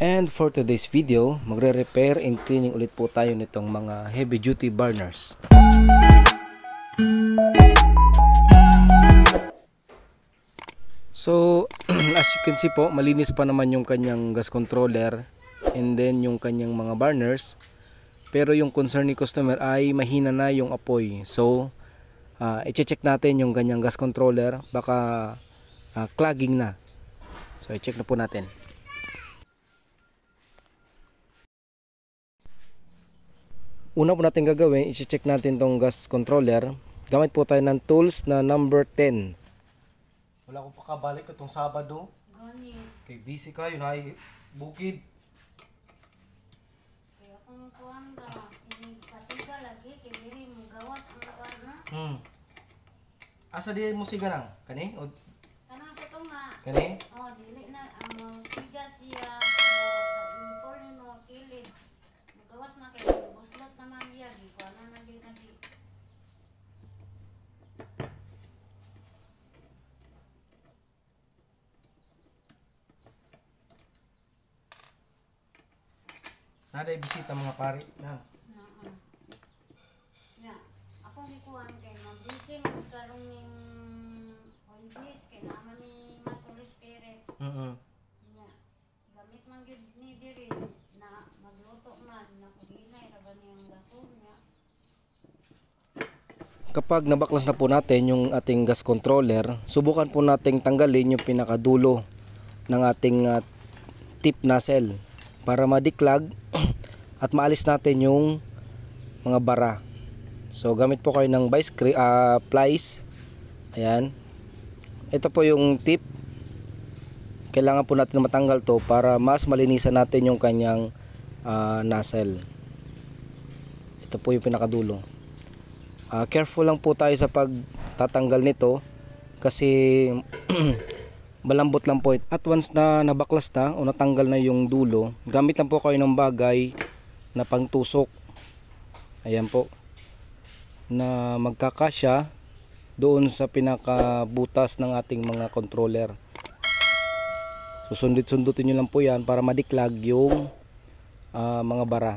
And for today's video, magre-repair and cleaning ulit po tayo nitong mga heavy duty burners. So, as you can see po, malinis pa naman yung kanyang gas controller and then yung kanyang mga burners. Pero yung concern ni customer ay mahina na yung apoy. So, i-check natin yung kanyang gas controller, baka clogging na. So, i-check na po natin. Una po natin gagawin, i-check natin tong gas controller. Gamit po tayo ng tools na number 10. Wala ko pa kabalik itong Sabado. Kay busy kayo na ay bukid. Kaya kung kuhan ka, pasiga lagi, kaya diri mo gawas ang lugar na. Asa di mo siga nang? Kani? O Kanang sa tunga. kani? Oh, dili na ang siga siya. Impol ni mo kilid. Gawas na kay buslot naman diya, di ko ana na di. Naday bisita mga pari na. Ya, ako ni kuhan kay mabisi mo karon ning oilbis kay naman ni Masuli Spirit. Ya. Gamit man gyud ni diri na magluto man na kuginay ra ba niyang gasol niya. Kapag nabaklas na po natin yung ating gas controller, subukan po nating tanggalin yung pinakadulo ng ating tip nozzle para ma-declog at maalis natin yung mga bara. So gamit po kayo ng plies. Ayan. Ito po yung tip. Kailangan po natin matanggal to para mas malinisan natin yung kanyang nozzle. Ito po yung pinakadulo. Careful lang po tayo sa pagtatanggal nito kasi malambot lang po. At once na nabaklas na o natanggal na yung dulo, gamit lang po kayo ng bagay na pangtusok. Ayan po. Na magkakasya doon sa pinakabutas ng ating mga controller. Susundit-sundutin nyo lang po yan para madiklag yung mga bara.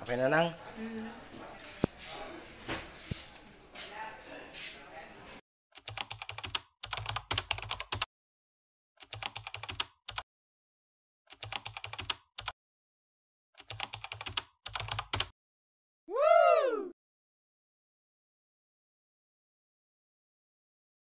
Okay na nang?